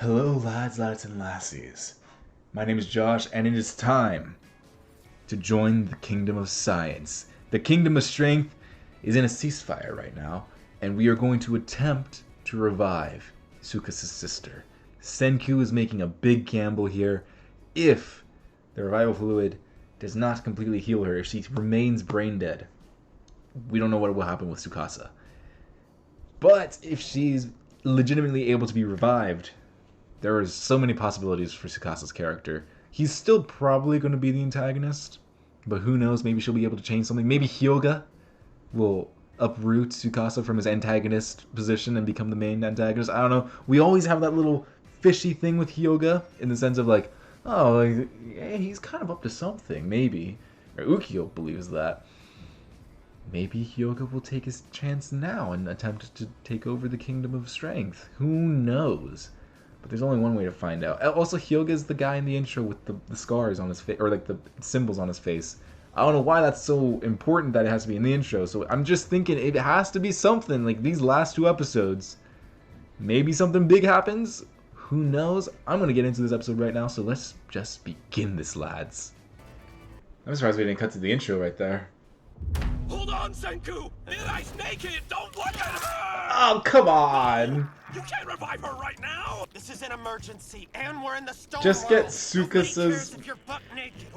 Hello, lads, and lassies. My name is Josh, and it is time to join the Kingdom of Science. The Kingdom of Strength is in a ceasefire right now, and we are going to attempt to revive Tsukasa's sister. Senku is making a big gamble here. If the revival fluid does not completely heal her, if she remains brain dead, we don't know what will happen with Tsukasa. But if she's legitimately able to be revived, there are so many possibilities for Tsukasa's character. He's still probably going to be the antagonist, but who knows, maybe she'll be able to change something. Maybe Hyoga will uproot Tsukasa from his antagonist position and become the main antagonist. I don't know. We always have that little fishy thing with Hyoga, in the sense of like, oh, like, yeah, he's kind of up to something, maybe. Or Ukyo believes that. Maybe Hyoga will take his chance now and attempt to take over the Kingdom of Strength. Who knows? But there's only one way to find out. Also, Hyoga is the guy in the intro with the scars on his face, or like the symbols on his face. I don't know why that's so important that it has to be in the intro. So I'm just thinking it has to be something like these last two episodes. Maybe something big happens. Who knows? I'm going to get into this episode right now, so let's just begin this, lads. I'm surprised we didn't cut to the intro right there. Hold on, Senku! Mirai's naked! Don't look at her! Oh, come on! You can't revive her right now! This is an emergency, and we're in the storm. Just get Tsukasa's...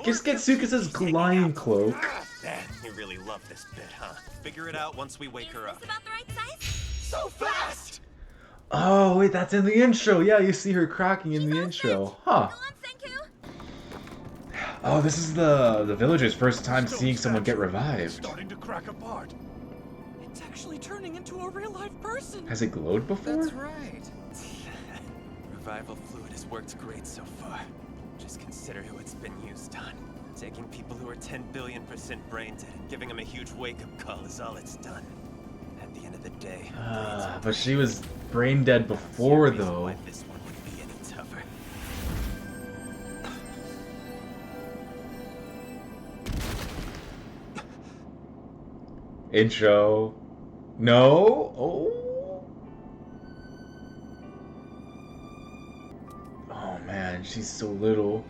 Just get Tsukasa's glide cloak. Man, you really love this bit, huh? Figure it out once we wake her up. Is this about the right size? So fast! Oh, wait, that's in the intro. Yeah, you see her cracking in the intro. Huh. Go on, Senku. Oh, this is the villagers' first time seeing someone get revived. Starting to crack apart. It's actually turning into a real-life person. Has it glowed before? That's right. Revival fluid has worked great so far. Just consider who it's been used on. Taking people who are 10 billion% brain dead and giving them a huge wake-up call is all it's done. At the end of the day, But she was brain dead before, though. why this one would be any tougher. Intro. No? Oh. Oh man, she's so little.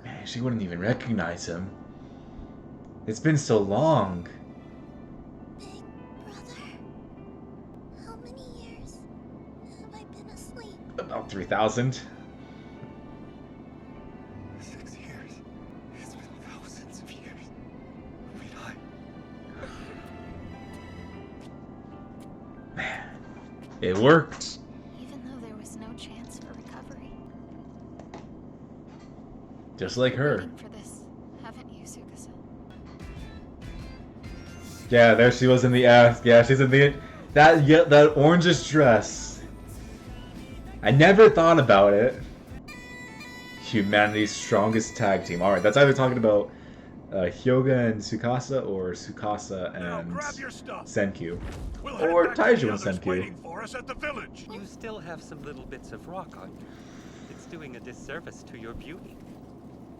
Man, she wouldn't even recognize him. It's been so long. Big brother, how many years have I been asleep? About 3,000. 6 years. It's been thousands of years. We die. Man, it worked. Even though there was no chance for recovery. Just like her. Waiting for this, haven't you, Tsukasa? Yeah, there she was in the ass. Yeah, she's in the that orangish dress. I never thought about it. Humanity's strongest tag team. All right, that's either talking about Hyoga and Tsukasa, or Tsukasa and Senku, or Taiju and Senku. For us at the village. You still have some little bits of rock on you. It's doing a disservice to your beauty.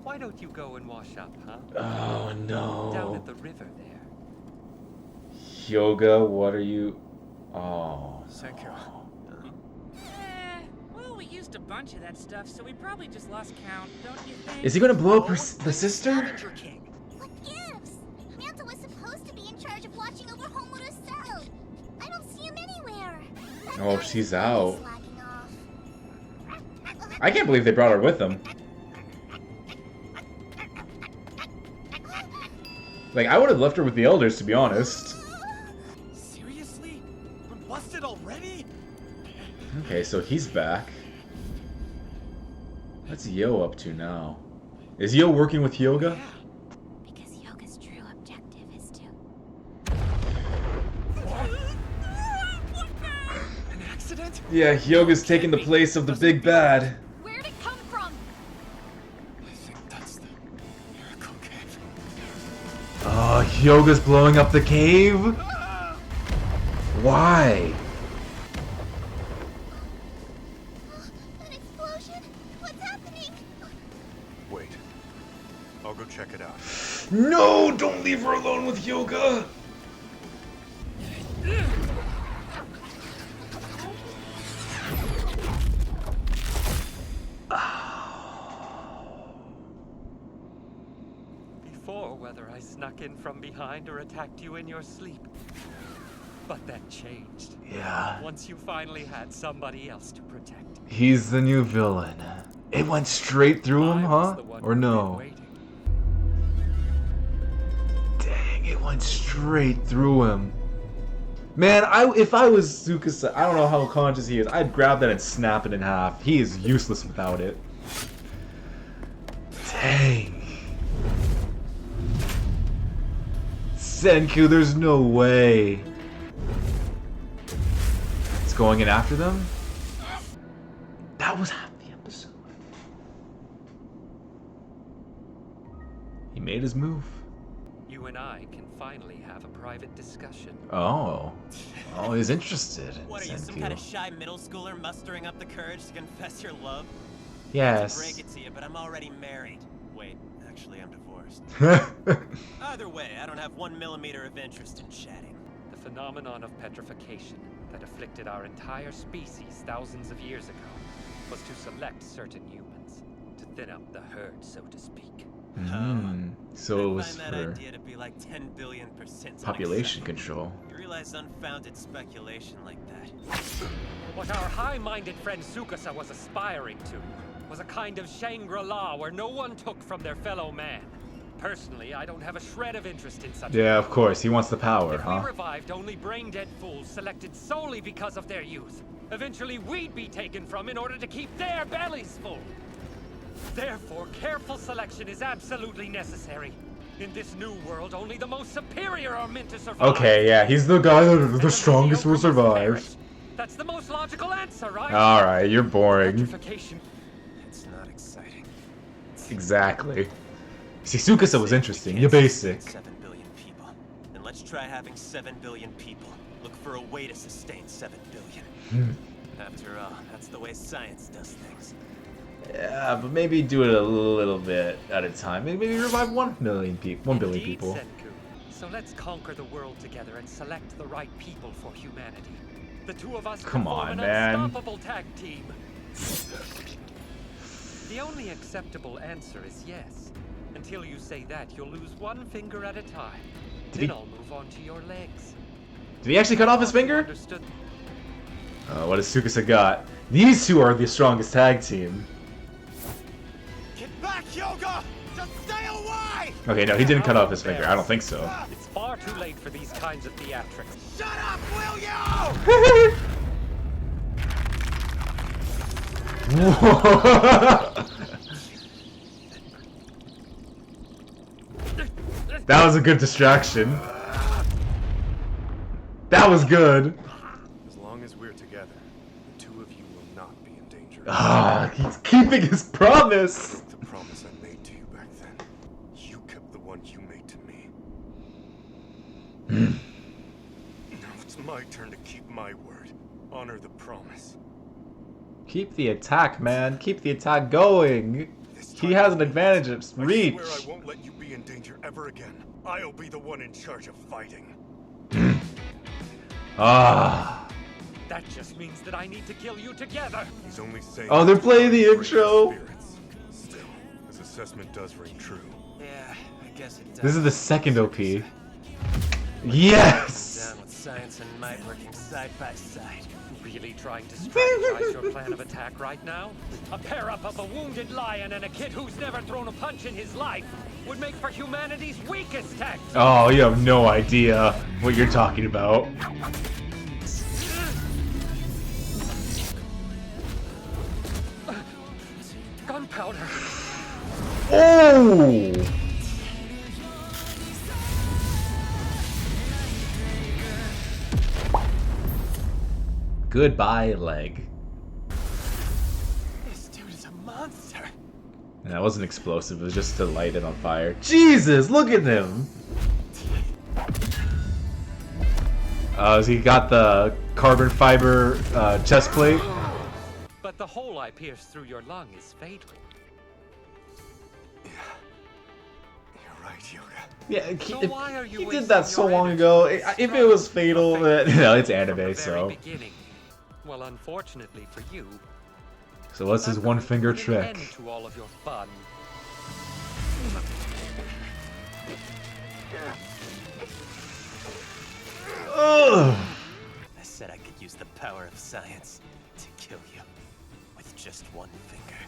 Why don't you go and wash up, huh? Oh Down no. at the river there. Hyoga, what are you? Oh. Senku. Well, we used a bunch of that stuff, so we probably just lost count, don't you think? Is he gonna blow up the sister? What gives? Manta was supposed to be in charge of watching over Homewood's cell. I don't see him anywhere. Oh, she's out. Slacking off. I can't believe they brought her with them. Like, I would have left her with the elders, to be honest. Seriously? We're busted already? Okay, so he's back. What's Yo up to now? Is Yo working with Hyoga? Because Yoga's true objective is to... An accident? Yeah, Hyoga's taking the place of the big bad. Where'd it come from? I think that's the miracle cave. Oh, Hyoga's blowing up the cave? Why? An explosion? What's happening? Wait. I'll go check it out. No, don't leave her alone with Hyoga. I snuck in from behind or attacked you in your sleep. But that changed. Yeah. Once you finally had somebody else to protect. He's the new villain. It went straight through him, I was huh? the one Or who'd been no? waiting. Dang, it went straight through him. Man, if I was Tsukasa, I don't know how conscious he is. I'd grab that and snap it in half. He is useless without it. Dang. Senku, there's no way. It's going in after them? That was half the episode. He made his move. You and I can finally have a private discussion. Oh. Oh, he's interested in What are you, some Senku. kind of shy middle schooler mustering up the courage to confess your love? I Yes. break it to you, but I'm already married. Wait, actually, I'm divorced. Either way, I don't have 1 millimeter of interest in chatting. The phenomenon of petrification that afflicted our entire species thousands of years ago was to select certain humans, to thin out the herd, so to speak. So it I was find that for idea to be like 10 billion% population unacceptable. control. You realize unfounded speculation like that? What our high-minded friend Tsukasa was aspiring to was a kind of Shangri-La where no one took from their fellow man. Personally, I don't have a shred of interest in such. Yeah, of course. He wants the power, If we huh? revived only brain-dead fools selected solely because of their youth, eventually we'd be taken from in order to keep their bellies full. Therefore, careful selection is absolutely necessary. In this new world, only the most superior are meant to survive. Okay, yeah, he's the guy that And the strongest will mediocre must perish. survive. That's the most logical answer, right? Alright, you're boring. Petrification. It's not exciting. Exactly. See, Tsukasa was interesting. You're Can't basic. sustain 7 billion people. Then let's try having 7 billion people. Look for a way to sustain 7 billion. After all, that's the way science does things. Yeah, but maybe do it a little bit at a time. Maybe revive 1 million people, 1 billion Indeed, people. Senku. So let's conquer the world together and select the right people for humanity. The two of us Come can form on, an man. unstoppable tag team. The only acceptable answer is yes. Until you say that, you'll lose 1 finger at a time. Did Then he- I'll move on to your legs. Did he actually cut off his finger? Understood. What has Tsukasa got? These two are the strongest tag team. Get back, Hyoga! Just stay away! Okay, no, he didn't cut off his finger. I don't think so. It's far too late for these kinds of theatrics. Shut up, will you? That was a good distraction. That was good. As long as we're together, the two of you will not be in danger. Ah, he's keeping his promise. Broke the promise I made to you back then. You kept the one you made to me. Now it's my turn to keep my word. Honor the promise. Keep the attack, man. Keep the attack going. He has an advantage of reach. I swear I won't let you be in danger ever again. I'll be the one in charge of fighting. Ah. That just means that I need to kill you together. He's only saying. Oh, they're that to playing the free intro. spirits. Still, his assessment does ring true. Yeah, I guess it does. This is the second OP. Yes. Down with science and might working side by side. Really trying to strategize your plan of attack right now? A pair up of a wounded lion and a kid who's never thrown a punch in his life would make for humanity's weakest tag. Oh, you have no idea what you're talking about. Gunpowder. Oh! Goodbye, leg. This dude is a monster. And that wasn't explosive, it was just to light it on fire. Jesus, look at him! So he got the carbon fiber chest plate. But the hole I pierced through your lung is fatal. Yeah. You're right, Hyoga. Yeah, So why are you he did wasting that so your long energy ago. on this If it was struggle? fatal, no, it's From anime, the very so. beginning. Well, unfortunately for you, So what's his that one could finger put an end trick? to all of your fun. Ugh. I said I could use the power of science to kill you with just one finger.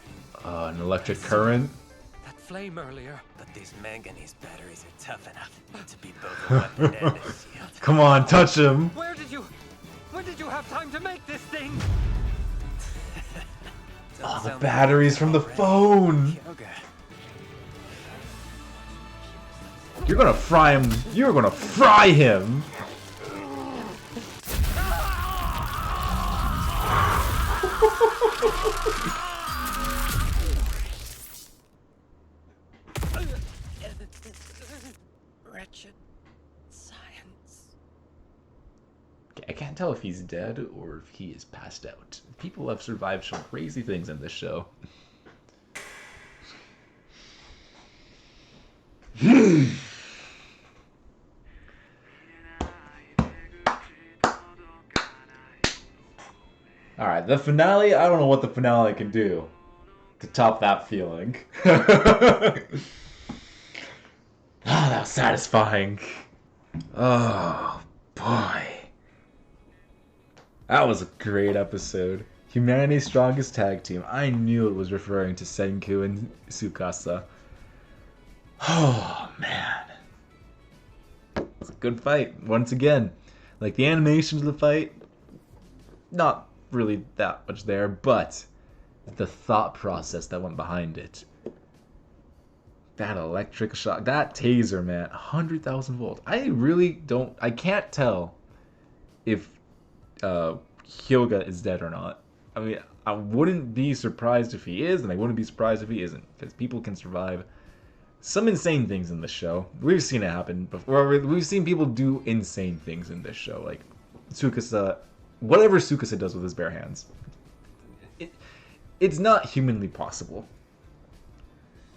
An electric current? That flame earlier. But these manganese batteries are tough enough to be both a weapon and a shield. Come on, touch him! When did you have time to make this thing? Oh, the batteries from the phone! Hyoga. You're gonna fry him. You're gonna fry him! Wretched science. I can't tell if he's dead or if he is passed out. People have survived some crazy things in this show. Alright, the finale, I don't know what the finale can do to top that feeling. Ah, that was satisfying. Oh, boy. That was a great episode. Humanity's strongest tag team. I knew it was referring to Senku and Tsukasa. Oh, man. It was a good fight. Once again, like the animation of the fight, not really that much there, but the thought process that went behind it. That electric shock, that taser, man, 100,000 volts. I can't tell if Hyoga is dead or not. I mean, I wouldn't be surprised if he is, and I wouldn't be surprised if he isn't, because people can survive some insane things in this show. We've seen it happen before. We've seen people do insane things in this show, like Tsukasa, whatever Tsukasa does with his bare hands. It's not humanly possible.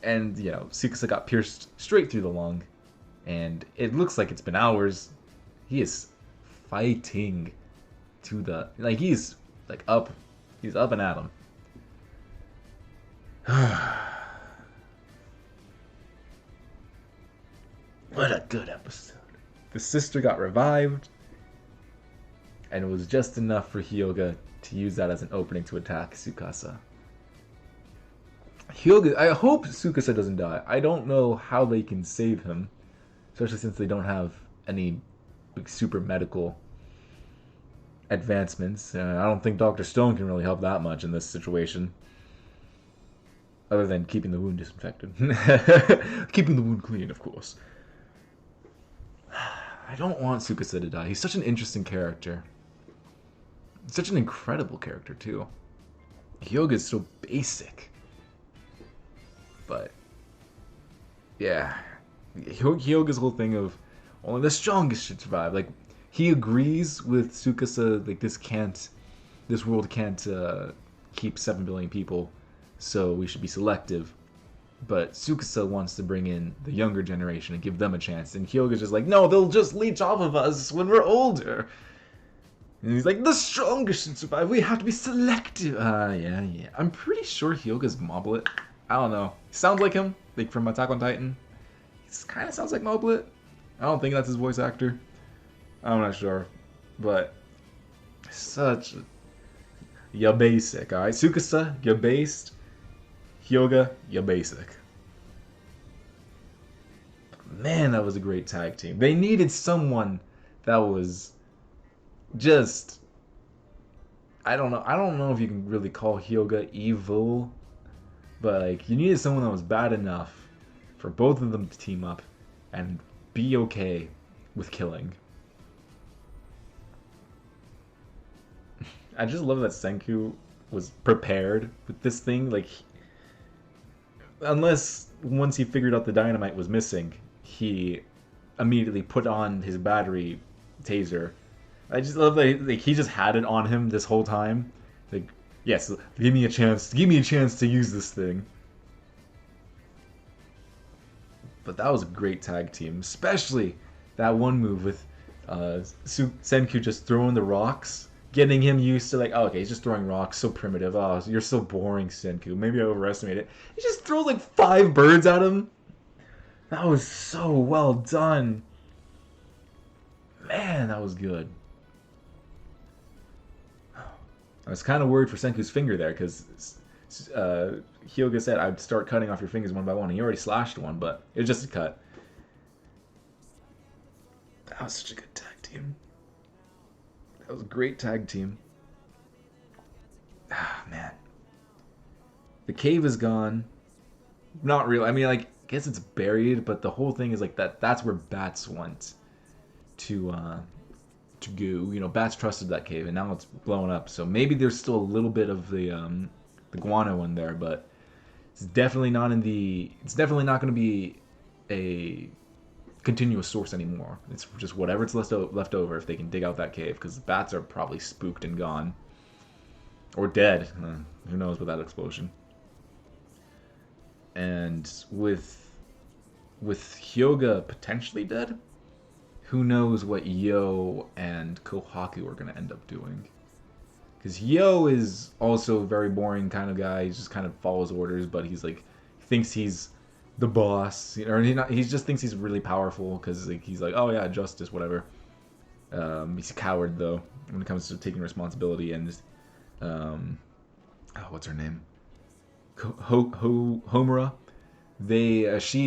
And, you know, Tsukasa got pierced straight through the lung, and it looks like it's been hours. He is fighting to the, like, he's up and at him. What a good episode. The sister got revived, and it was just enough for Hyoga to use that as an opening to attack Tsukasa. Hyoga, I hope Tsukasa doesn't die. I don't know how they can save him, especially since they don't have any super medical advancements. I don't think Dr. Stone can really help that much in this situation, other than keeping the wound disinfected. Keeping the wound clean, of course. I don't want Tsukasa to die. He's such an interesting character. Such an incredible character, too. Hyoga is so basic. But, yeah. Hyoga's whole thing of only the strongest should survive. Like, he agrees with Tsukasa, like, this world can't keep 7 billion people, so we should be selective. But Tsukasa wants to bring in the younger generation and give them a chance. And Hyoga's just like, no, they'll just leech off of us when we're older. And he's like, the strongest should survive. We have to be selective. Yeah. I'm pretty sure Hyoga's Moblet. I don't know. Sounds like him, like from Attack on Titan. He kind of sounds like Moblet. I don't think that's his voice actor. I'm not sure. But such you're basic, alright? Tsukasa, you're based. Hyoga, you're basic. Man, that was a great tag team. They needed someone that was just, I don't know if you can really call Hyoga evil, but like you needed someone that was bad enough for both of them to team up and be okay with killing. I just love that Senku was prepared with this thing, like, unless once he figured out the dynamite was missing, he immediately put on his battery taser. I just love that like, he just had it on him this whole time. Like, yes, give me a chance to use this thing. But that was a great tag team, especially that one move with Senku just throwing the rocks, getting him used to like, oh, okay, he's just throwing rocks, so primitive. Oh, you're so boring, Senku. Maybe I overestimated it. He just throws like 5 birds at him. That was so well done. Man, that was good. I was kind of worried for Senku's finger there because Hyoga said I'd start cutting off your fingers one by one. He already slashed one, but it was just a cut. That was such a good tag team. That was a great tag team. Ah, man. The cave is gone. Not real. I mean, like, I guess it's buried, but the whole thing is like that's where Bats went to go. You know, Bats trusted that cave, and now it's blown up. So maybe there's still a little bit of the guano in there, but it's definitely not in the. It's definitely not going to be a continuous source anymore. It's just whatever it's left over if they can dig out that cave, because the Bats are probably spooked and gone, or dead. Who knows with that explosion? And with Hyoga potentially dead, who knows what Yo and Kohaku are going to end up doing. Because Yo is also a very boring kind of guy. He just kind of follows orders, but he's like, thinks he's the boss. Or he just thinks he's really powerful because like, he's like, oh yeah, justice, whatever. He's a coward, though, when it comes to taking responsibility. And what's her name? Homura. She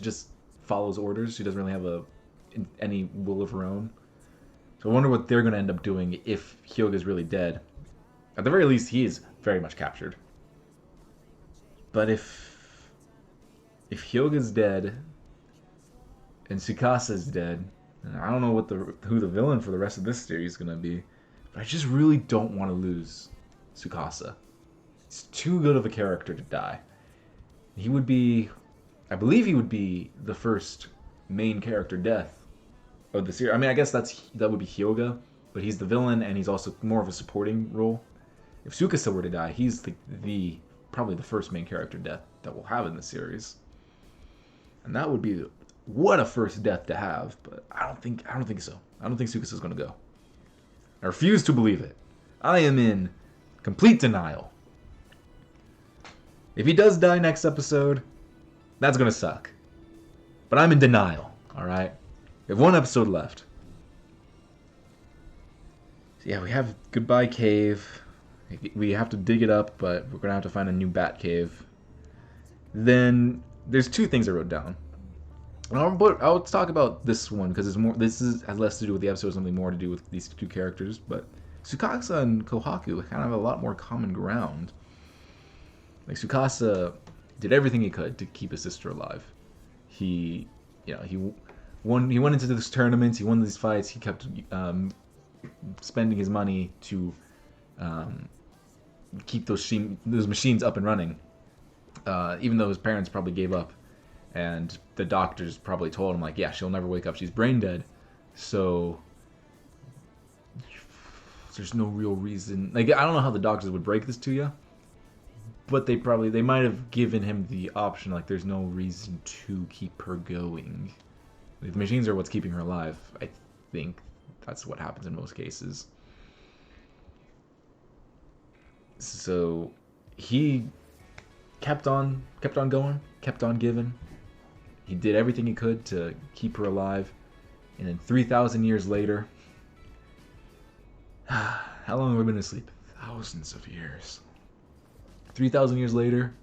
just follows orders. She doesn't really have any will of her own. So I wonder what they're going to end up doing if Hyoga's really dead. At the very least, he is very much captured. But if Hyoga's dead and Tsukasa's dead, I don't know who the villain for the rest of this series is going to be. But I just really don't want to lose Tsukasa. He's too good of a character to die. He would be, I believe he would be the first main character death of the series. I mean, I guess that would be Hyoga, but he's the villain and he's also more of a supporting role. If Tsukasa were to die, he's the probably the first main character death that we'll have in the series. And that would be what a first death to have, but I don't think so. I don't think Tsukasa's going to go. I refuse to believe it. I am in complete denial. If he does die next episode, that's going to suck. But I'm in denial, alright? We have one episode left. So yeah, we have Goodbye Cave. We have to dig it up, but we're going to have to find a new Bat Cave. Then, there's two things I wrote down. I'll talk about this one, because has less to do with the episode, something more to do with these two characters. But Tsukasa and Kohaku kind of have a lot more common ground. Like, Tsukasa did everything he could to keep his sister alive. He went into these tournaments, he won these fights, he kept spending his money to keep those machines up and running. Even though his parents probably gave up. And the doctors probably told him, like, yeah, she'll never wake up, she's brain dead. So there's no real reason. Like, I don't know how the doctors would break this to you. But they might have given him the option, like, there's no reason to keep her going. Like, the machines are what's keeping her alive. I think that's what happens in most cases. So he kept on going, kept on giving. He did everything he could to keep her alive. And then 3,000 years later, how long have we been asleep? Thousands of years. 3,000 years later,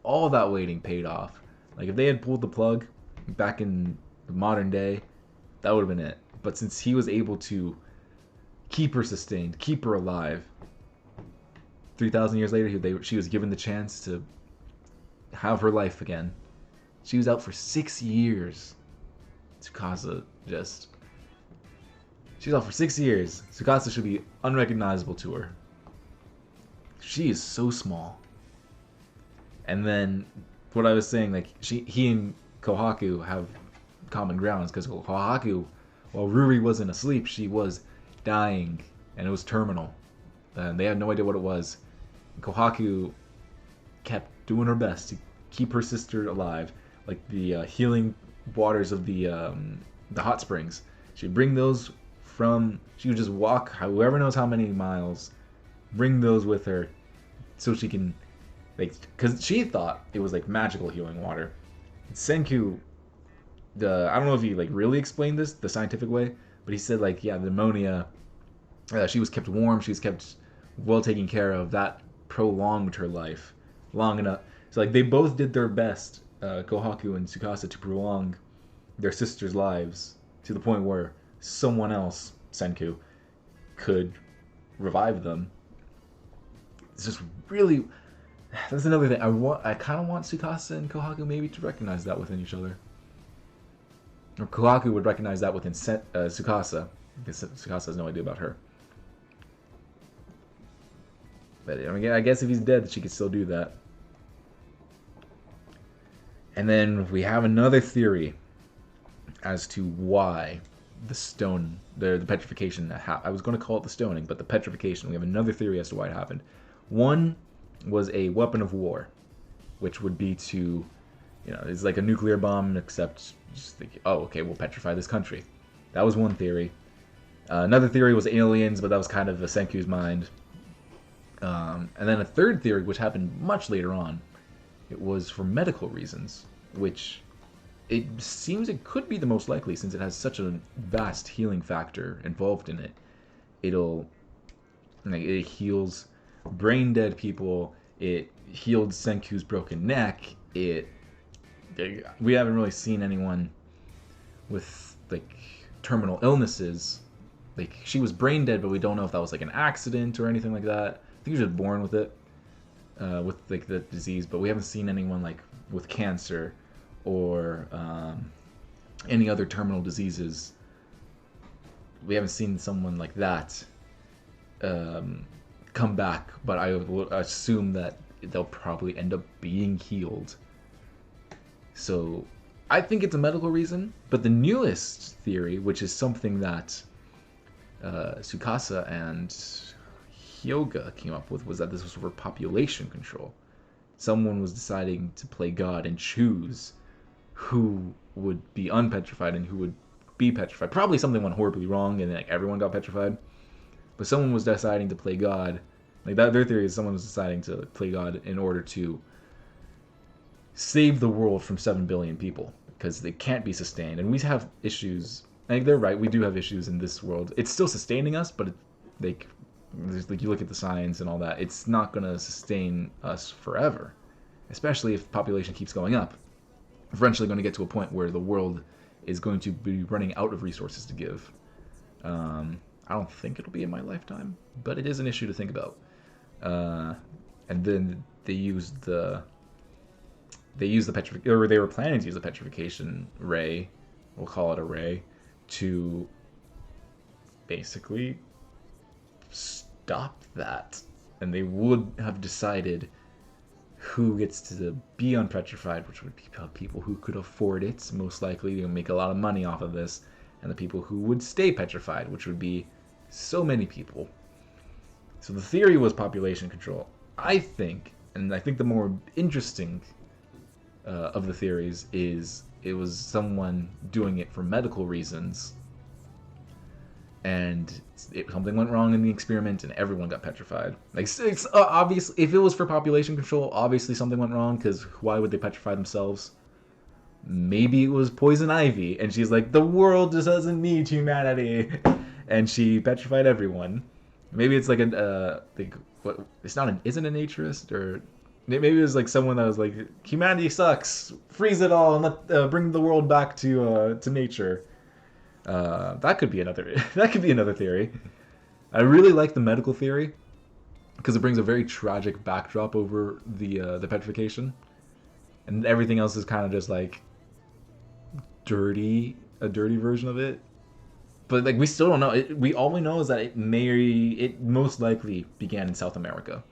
all that waiting paid off. Like, if they had pulled the plug back in the modern day, that would have been it. But since he was able to keep her sustained, keep her alive, 3,000 years later, she was given the chance to have her life again. She was out for 6 years. Tsukasa she's out for 6 years. Tsukasa should be unrecognizable to her. She is so small. And then, what I was saying, like, he and Kohaku have common grounds, because Kohaku, while Ruri wasn't asleep, she was dying, and it was terminal. And they had no idea what it was. Kohaku kept doing her best to keep her sister alive, like the healing waters of the hot springs. She'd bring those she would just walk, whoever knows how many miles, bring those with her so she can like, because she thought it was like magical healing water. Senku, I don't know if he like really explained this the scientific way, but he said like, yeah, the pneumonia, she was kept warm, she was kept well taken care of. That prolonged her life long enough. So like they both did their best, Kohaku and Tsukasa, to prolong their sisters' lives to the point where someone else, Senku, could revive them. It's just really. That's another thing. I kind of want Tsukasa and Kohaku maybe to recognize that within each other. Or Kohaku would recognize that within Tsukasa, because Tsukasa has no idea about her. But I mean, I guess if he's dead, she could still do that. And then we have another theory as to why the stone, the petrification, I was going to call it the stoning, but the petrification. We have another theory as to why it happened. One was a weapon of war, which would be to, it's like a nuclear bomb, except just think, oh, okay, we'll petrify this country. That was one theory. Another theory was aliens, but that was kind of a Senku's mind. And then a third theory, which happened much later on, it was for medical reasons, which it seems it could be the most likely since it has such a vast healing factor involved in it. It heals brain dead people. It healed Senku's broken neck. We haven't really seen anyone with like terminal illnesses. Like she was brain dead, but we don't know if that was like an accident or anything like that. I think she was born with it, with like the disease, but we haven't seen anyone like with cancer or any other terminal diseases. We haven't seen someone like that come back, but I will assume that they'll probably end up being healed. So I think it's a medical reason, but the newest theory, which is something that Tsukasa and Hyoga came up with, was that this was for population control. Someone was deciding to play God and choose who would be unpetrified and who would be petrified. Probably something went horribly wrong and like everyone got petrified. But someone was deciding to play God. Like that, their theory is someone was deciding to play God in order to save the world from 7 billion people because they can't be sustained. And we have issues. Like they're right, we do have issues in this world. It's still sustaining us, but like you look at the science and all that, it's not going to sustain us forever. Especially if population keeps going up. Eventually going to get to a point where the world is going to be running out of resources to give. I don't think it'll be in my lifetime, but it is an issue to think about. And then they used the petrification, or they were planning to use the petrification ray, we'll call it a ray, to basically stop that. And they would have decided who gets to be unpetrified, which would be people who could afford it, most likely to make a lot of money off of this, and the people who would stay petrified, which would be so many people. So the theory was population control. I think the more interesting of the theories is it was someone doing it for medical reasons, and something went wrong in the experiment and everyone got petrified. Like, it's obvious, if it was for population control, obviously something went wrong, because why would they petrify themselves? Maybe it was poison ivy, and she's like, the world just doesn't need humanity, and she petrified everyone. Maybe it's like isn't a naturist, or maybe it was like someone that was like, humanity sucks, freeze it all, and let bring the world back to nature. That could be another theory. I really like the medical theory because it brings a very tragic backdrop over the petrification, and everything else is kind of just like a dirty version of it. But like we still don't know. All we know is that it most likely began in South America.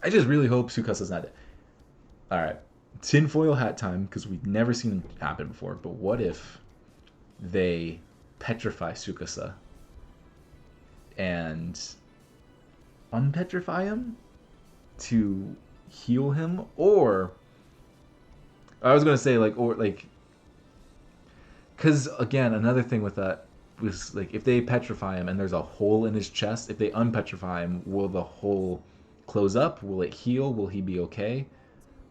I just really hope Tsukasa's not dead. All right. Tinfoil hat time, because we've never seen it happen before, but what if they petrify Tsukasa and unpetrify him to heal him? Or I was going to say because again, another thing with that, was like, if they petrify him and there's a hole in his chest, if they unpetrify him, will the hole close up? Will it heal? Will he be okay?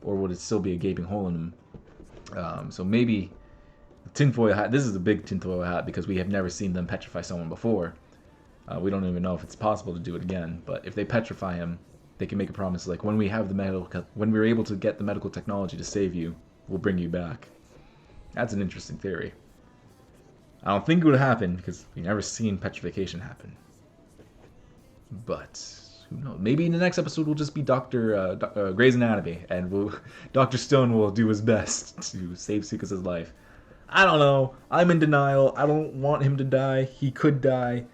Or would it still be a gaping hole in him? So maybe tinfoil hat. This is a big tinfoil hat because we have never seen them petrify someone before. We don't even know if it's possible to do it again. But if they petrify him, they can make a promise like, when we're able to get the medical technology to save you, we'll bring you back. That's an interesting theory. I don't think it would happen because we've never seen petrification happen. But who knows? Maybe in the next episode we'll just be Grey's Anatomy, and Dr. Stone will do his best to save Tsukasa's life. I don't know. I'm in denial. I don't want him to die. He could die.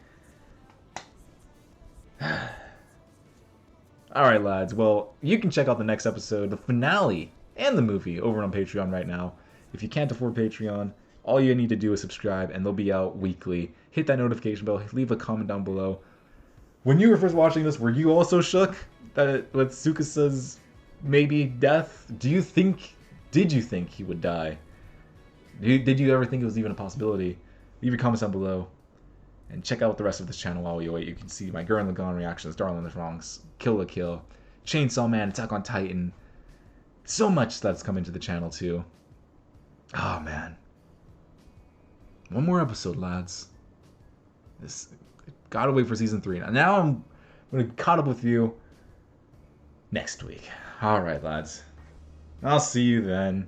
Alright, lads. Well, you can check out the next episode, the finale, and the movie over on Patreon right now. If you can't afford Patreon, all you need to do is subscribe, and they'll be out weekly. Hit that notification bell. Leave a comment down below. When you were first watching this, were you also shook that with Tsukasa's maybe death? Did you think he would die? Did you ever think it was even a possibility? Leave your comments down below. And check out the rest of this channel while we wait. You can see my Gurren Lagann reactions, Darling the Wrongs, Kill la Kill, Chainsaw Man, Attack on Titan. So much that's coming to the channel too. Oh man. One more episode, lads. Gotta wait for season 3. Now I'm gonna be caught up with you next week. Alright, lads. I'll see you then.